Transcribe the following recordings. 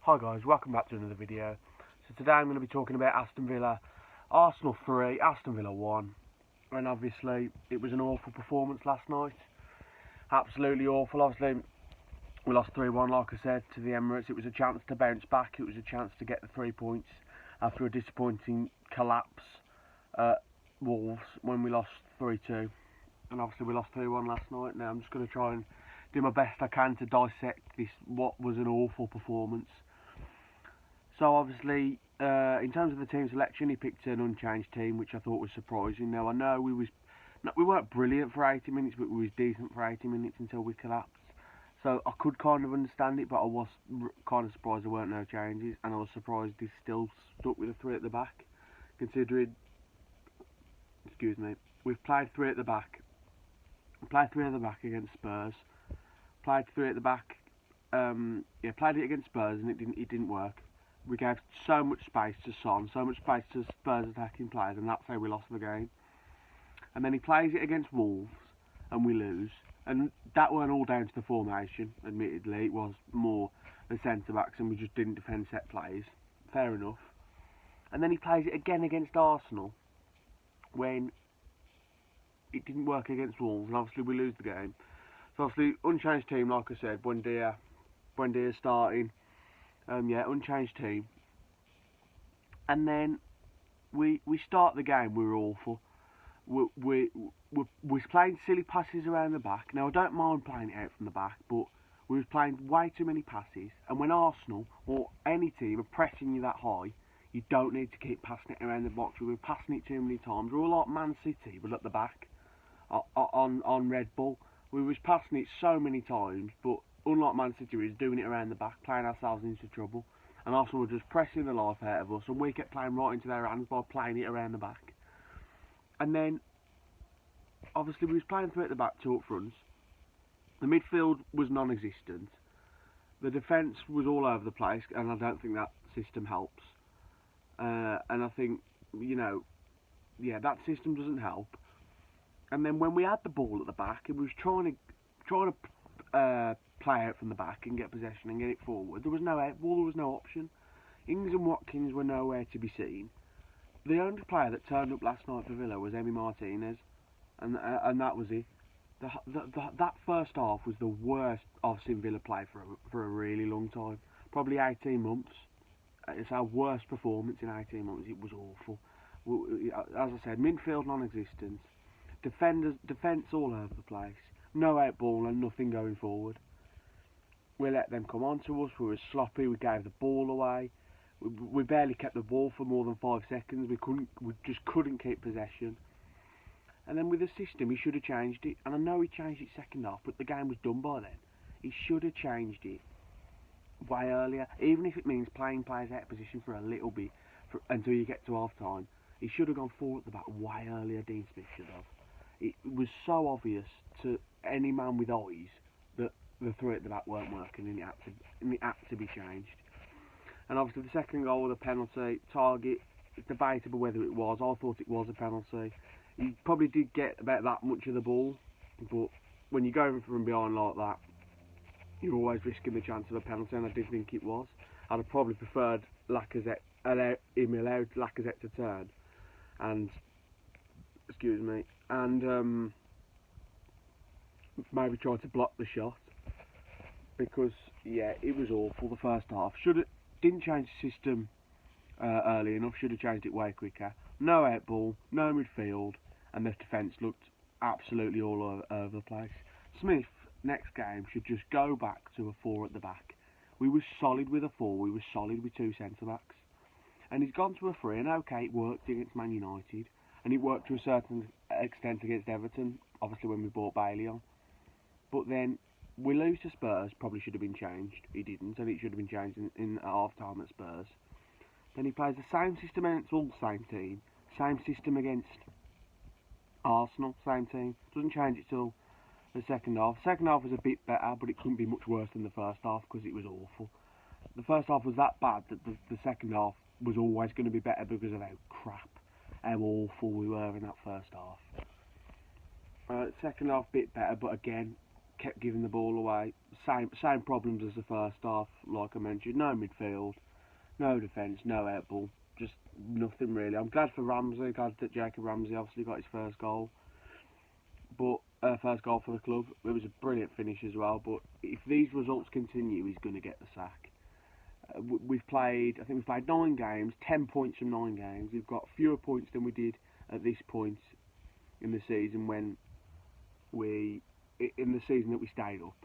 Hi guys, welcome back to another video. So today I'm going to be talking about Aston Villa. Arsenal 3, Aston Villa 1. And obviously it was an awful performance last night. Absolutely awful. Obviously we lost 3-1 like I said to the Emirates. It was a chance to bounce back. It was a chance to get the 3 points after a disappointing collapse at Wolves when we lost 3-2. And obviously we lost 3-1 last night. Now I'm just going to try and do my best I can to dissect this, what was an awful performance. So obviously, in terms of the team selection, he picked an unchanged team, which I thought was surprising. Now I know we weren't brilliant for 80 minutes, but we was decent for 80 minutes until we collapsed. So I could kind of understand it, but I was kind of surprised there weren't no changes, and I was surprised he still stuck with the 3 at the back, considering, excuse me, we've played 3 at the back. We played 3 at the back against Spurs. Played 3 at the back. Played it against Spurs, and it didn't work. We gave so much space to Son, so much space to Spurs attacking players, and that's how we lost the game. And then he plays it against Wolves, and we lose. And that weren't all down to the formation, admittedly. It was more the centre-backs, and we just didn't defend set plays. Fair enough. And then he plays it again against Arsenal, when it didn't work against Wolves, and obviously we lose the game. So obviously, unchanged team, like I said, Buendia starting. Unchanged team. And then we start the game, we were awful. We was playing silly passes around the back. Now I don't mind playing it out from the back, but we was playing way too many passes. And when Arsenal or any team are pressing you that high, you don't need to keep passing it around the box. We were passing it too many times. We were like Man City, but at the back on Red Bull. We was passing it so many times, but unlike Man City, we was doing it around the back, playing ourselves into trouble. And Arsenal were just pressing the life out of us, and we kept playing right into their hands by playing it around the back. And then, obviously, we was playing 3 at the back, 2 up front. The midfield was non-existent. The defence was all over the place, and I don't think that system helps. And I think, that system doesn't help. And then when we had the ball at the back, and we was trying to play out from the back and get possession and get it forward, there was no outball, there was no option. Ings and Watkins were nowhere to be seen. The only player that turned up last night for Villa was Emi Martinez, and that was it. That first half was the worst I've seen Villa play for a really long time, probably 18 months. It's our worst performance in 18 months. It was awful. As I said, midfield non-existent. Defence all over the place. No outball and nothing going forward. We let them come on to us. We were sloppy. We gave the ball away. We barely kept the ball for more than 5 seconds. We just couldn't keep possession. And then with the system, he should have changed it. And I know he changed it second half, but the game was done by then. He should have changed it way earlier, even if it means playing players out of position for a little bit until you get to half time. He should have gone 4 at the back way earlier. Dean Smith should have. It was so obvious to any man with eyes that the 3 at the back weren't working, and it had to be changed. And obviously the second goal was a penalty. Target, it's debatable whether it was. I thought it was a penalty. He probably did get about that much of the ball, but when you go over from behind like that, you're always risking the chance of a penalty, and I did think it was. I'd have probably preferred Lacazette allowed Lacazette to turn, and maybe try to block the shot, because it was awful the first half. Didn't change the system early enough. Should have changed it way quicker. No outball, no midfield, and the defence looked absolutely all over the place. Smith next game should just go back to a 4 at the back. We were solid with a 4. We were solid with 2 centre backs, and he's gone to a 3. And okay, it worked against Man United. And it worked to a certain extent against Everton, obviously when we brought Bailey on. But then we lose to Spurs, probably should have been changed. He didn't, and it should have been changed in half-time at Spurs. Then he plays the same system against all the same team. Same system against Arsenal, same team. Doesn't change it till the second half. Second half was a bit better, but it couldn't be much worse than the first half because it was awful. The first half was that bad that the second half was always going to be better because of how awful we were in that first half. Second half bit better, but again, kept giving the ball away. Same problems as the first half, like I mentioned. No midfield, no defence, no out ball. Just nothing really. I'm glad for Ramsey, glad that Jacob Ramsey obviously got his first goal. But first goal for the club. It was a brilliant finish as well. But if these results continue, he's going to get the sack. I think we've played 9 games, 10 points from 9 games. We've got fewer points than we did at this point in the season in the season that we stayed up.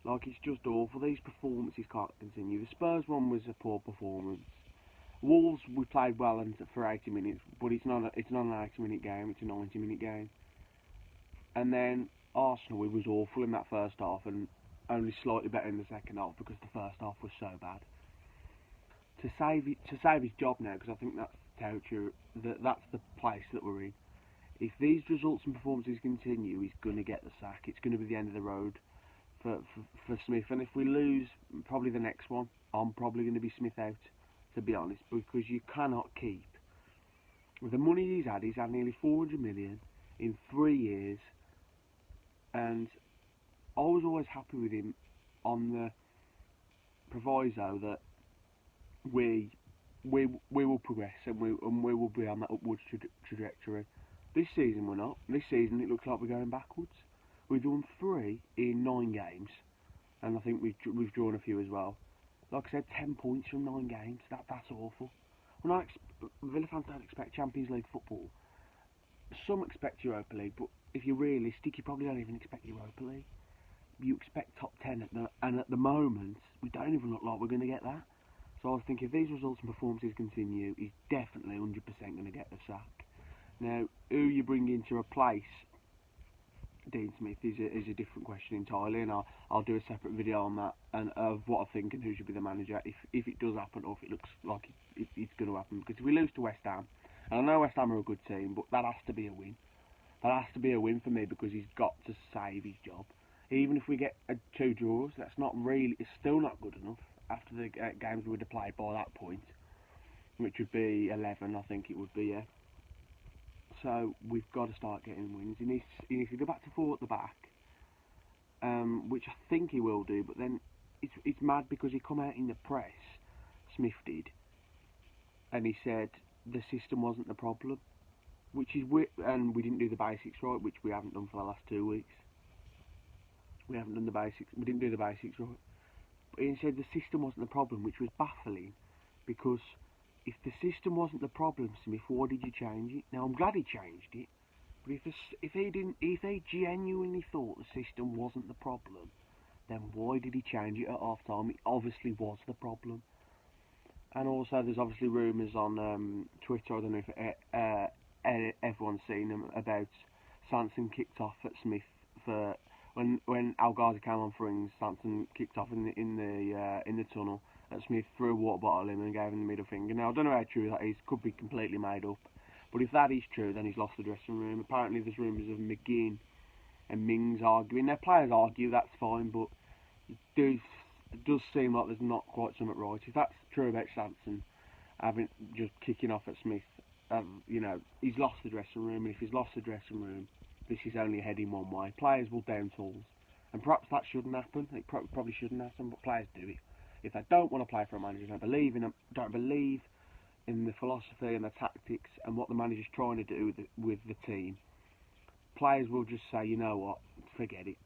Like, it's just awful. These performances can't continue. The Spurs one was a poor performance. Wolves, we played well for 80 minutes, but it's not an 80-minute game, it's a 90-minute game. And then Arsenal, it was awful in that first half and only slightly better in the second half because the first half was so bad. To save his job now, because I think that's territory, that's the place that we're in. If these results and performances continue, he's going to get the sack. It's going to be the end of the road for Smith. And if we lose probably the next one, I'm probably going to be Smith out, to be honest, because you cannot keep. With the money he's had nearly 400 million in 3 years, and I was always happy with him on the proviso that we will progress and we will be on that upwards trajectory. This season we're not. This season it looks like we're going backwards. We've won 3 in 9 games, and I think we've drawn a few as well. Like I said, 10 points from 9 games. That's awful. Villa fans don't expect Champions League football. Some expect Europa League, but if you're realistic, you probably don't even expect Europa League. You expect top 10, and at the moment, we don't even look like we're going to get that. So I was thinking, if these results and performances continue, he's definitely 100% going to get the sack. Now, who you bring in to replace Dean Smith is a different question entirely, and I'll do a separate video on that and of what I think and who should be the manager if it does happen, or if it looks like it's going to happen. Because if we lose to West Ham, and I know West Ham are a good team, but that has to be a win. That has to be a win for me, because he's got to save his job. Even if we get 2 draws, it's still not good enough after the games we would have played by that point, which would be 11, I think it would be, yeah. So we've got to start getting wins. He needs to go back to 4 at the back, which I think he will do. But then it's mad because he come out in the press, Smith did, and he said the system wasn't the problem, and we didn't do the basics right, which we haven't done for the last 2 weeks. We haven't done the basics. We didn't do the basics right. But he said the system wasn't the problem, which was baffling, because if the system wasn't the problem, Smith, why did you change it? Now, I'm glad he changed it, but if he genuinely thought the system wasn't the problem, then why did he change it at half time? It obviously was the problem. And also, there's obviously rumours on Twitter, I don't know if everyone's seen them, about Sanson kicked off at Smith for when Al Ghazi came on for rings. Sanson kicked off in the tunnel at Smith, threw a water bottle in and gave him the middle finger. Now, I don't know how true that is, could be completely made up, but if that is true, then he's lost the dressing room. Apparently there's rumours of McGinn and Mings arguing. Their players argue, that's fine, but it does seem like there's not quite something right. If that's true about Sanson just kicking off at Smith, he's lost the dressing room, and if he's lost the dressing room, this is only heading one way. Players will down tools, and perhaps that shouldn't happen. It probably shouldn't happen, but players do it. If they don't want to play for a manager, don't believe in the philosophy and the tactics and what the manager's trying to do with the team, players will just say, you know what, forget it.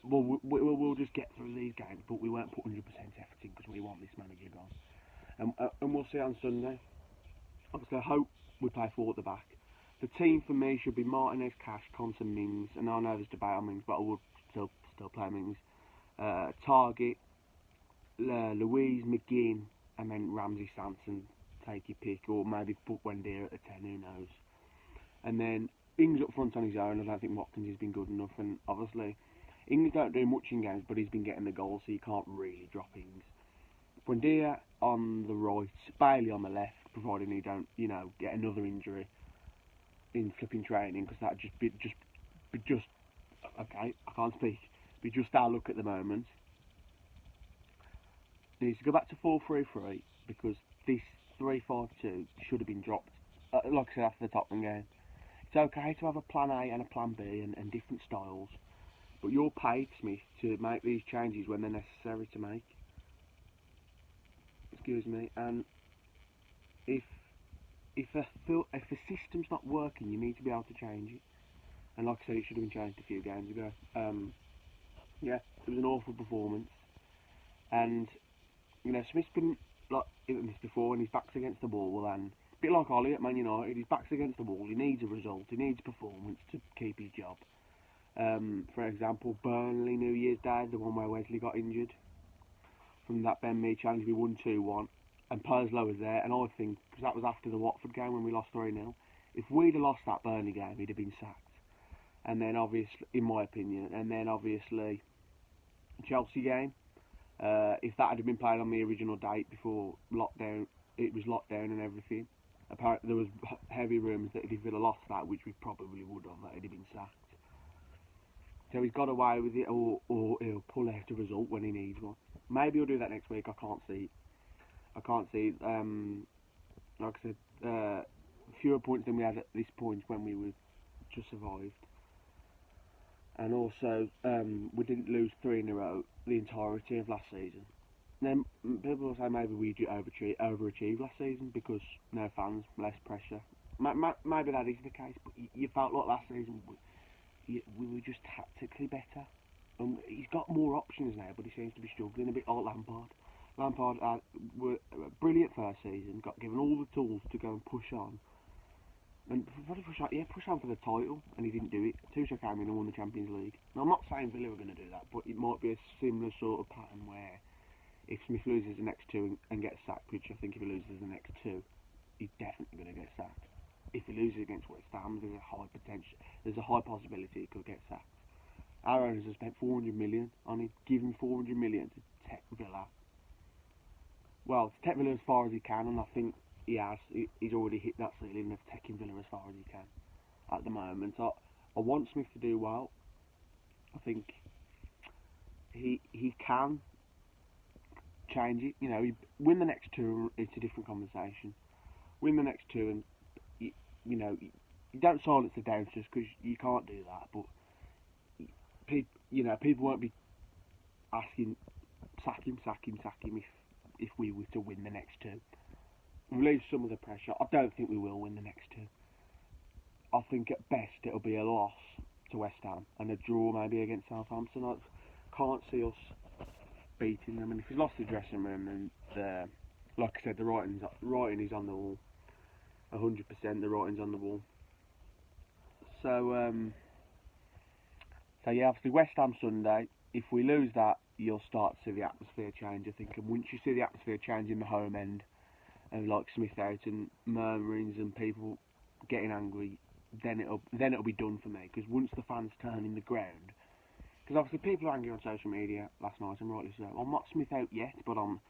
We'll just get through these games, but we won't put 100% effort in because we want this manager gone. And we'll see on Sunday. Obviously, I hope we play 4 at the back. The team for me should be Martinez, Cash, Compton, Mings, and I know there's debate on Mings, but I would still play Mings. Target, Louise, McGinn, and then Ramsey, Sanson, take your pick, or maybe put Wendy at the 10, who knows. And then Ings up front on his own. I don't think Watkins has been good enough, and obviously Ings don't do much in games, but he's been getting the goals, so you can't really drop Ings. Buendia on the right, Bailey on the left, providing he don't, get another injury in flipping training, because that'd just be okay, I can't speak, be just our luck at the moment. He needs to go back to 4-3-3, because this 3-5-2 should have been dropped, like I said, after the Tottenham game. It's okay to have a plan A and a plan B and different styles, But you're paid, Smith, to make these changes when they're necessary to make. Excuse me. And if a system's not working, you need to be able to change it. And like I said, it should have been changed a few games ago. Yeah, it was an awful performance. And you know, Smith's been like in this before, and his back's against the wall. And a bit like Ollie at Man United, his back's against the wall. He needs a result. He needs performance to keep his job. For example, Burnley New Year's Day, the one where Wesley got injured. From that Ben Mee challenge, we won 2-1, and Perslow was there. And I think because that was after the Watford game when we lost 3-0. If we'd have lost that Burnley game, he'd have been sacked. And then obviously, in my opinion, Chelsea game. If that had been played on the original date before lockdown, it was lockdown and everything. Apparently, there was heavy rumours that if he'd have lost that, which we probably would have, that he'd have been sacked. So he's got away with it, or he'll pull out a result when he needs one. Maybe he'll do that next week. I can't see it. Like I said, fewer points than we had at this point when we were just survived. And also, we didn't lose 3 in a row the entirety of last season. Then people will say maybe we overachieved last season because no fans, less pressure. Maybe that is the case, but you felt like last season we were just tactically better. He's got more options now, but he seems to be struggling a bit like Lampard. Lampard were a brilliant first season, got given all the tools to go and push on. And push on for the title, and he didn't do it. Tuchel came in and won the Champions League. Now, I'm not saying Villa were going to do that, but it might be a similar sort of pattern where if Smith loses the next 2 and gets sacked, which I think if he loses the next 2, he's definitely going to get sacked. If he loses against West Ham, there's a high possibility he could get sacked. Our owners have spent 400 million on him, given 400 million to tech Villa. Well, to tech Villa as far as he can, and I think he has. He's already hit that ceiling of taking Villa as far as he can at the moment. I want Smith to do well. I think he can change it. You know, win the next 2, it's a different conversation. Win the next 2, and you don't silence the doubters because you can't do that. But people won't be asking sack him if we were to win the next 2. Relieve some of the pressure. I don't think we will win the next 2. I think at best it'll be a loss to West Ham and a draw maybe against Southampton. I can't see us beating them. And if he's lost the dressing room, then like I said, the writing is on the wall. 100% the writing's on the wall. So yeah, obviously West Ham Sunday. If we lose that, you'll start to see the atmosphere change, I think. And once you see the atmosphere change in the home end, and like Smith out and murmurings and people getting angry, then it'll be done for me. Because once the fans turn in the ground, because obviously people are angry on social media last night, and rightly so. I'm not Smith out yet, but I'm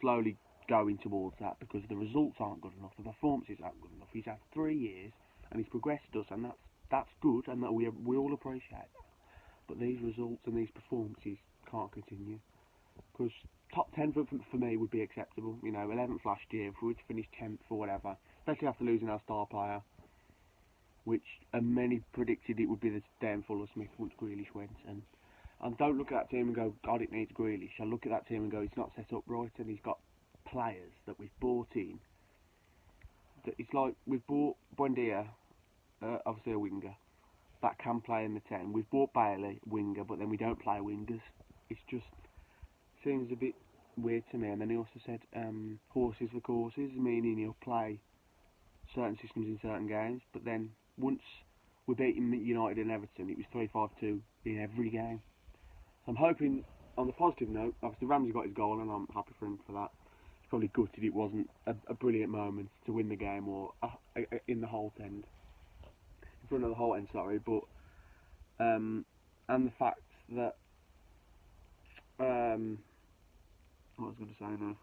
slowly going towards that because the results aren't good enough, the performances aren't good enough. He's had 3 years and he's progressed us, and that's good, and that we all appreciate that. But these results and these performances can't continue, because top 10 for me would be acceptable. 11th last year, if we were to finish 10th or whatever, especially after losing our star player, which many predicted it would be the downfall of Smith once Grealish went. And don't look at that team and go, God, it needs Grealish. I look at that team and go, it's not set up right, and he's got players that we've bought in. It's like we've bought Buendia, obviously a winger, that can play in the 10. We've bought Bailey, winger, but then we don't play wingers. It's just seems a bit weird to me. And then he also said horses for courses, meaning he'll play certain systems in certain games, but then once we're beating United and Everton, it was 3-5-2 in every game. So I'm hoping, on the positive note, obviously Ramsey got his goal and I'm happy for him for that. He's probably gutted it wasn't a brilliant moment to win the game, or in the whole end, in front of the whole end, sorry, but and the fact that what was I going to say now?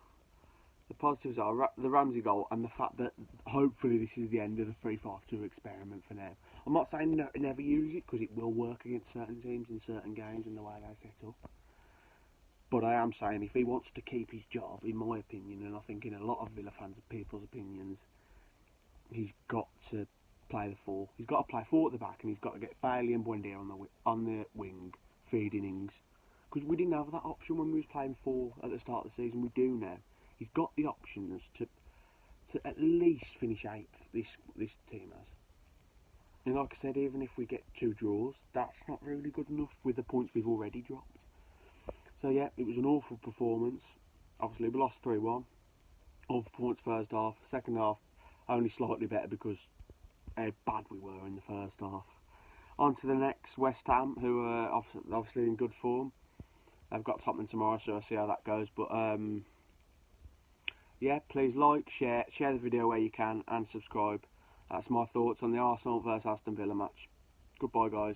The positives are the Ramsey goal and the fact that hopefully this is the end of the 3-5-2 experiment for now. I'm not saying never use it, because it will work against certain teams in certain games and the way they set up. But I am saying if he wants to keep his job, in my opinion, and I think in a lot of Villa fans' people's opinions, he's got to play the 4. He's got to play 4 at the back, and he's got to get Bailey and Buendia on the wing feed innings, because we didn't have that option when we was playing 4 at the start of the season. We do now. He's got the options to at least finish 8th. This team has. And like I said, even if we get 2 draws, that's not really good enough with the points we've already dropped. So yeah, it was an awful performance. Obviously we lost 3-1. Awful performance first half. Second half, only slightly better because how bad we were in the first half. On to the next, West Ham, who are obviously in good form. They've got Tottenham tomorrow, so I'll see how that goes. But yeah, please like, share the video where you can, and subscribe. That's my thoughts on the Arsenal vs Aston Villa match. Goodbye, guys.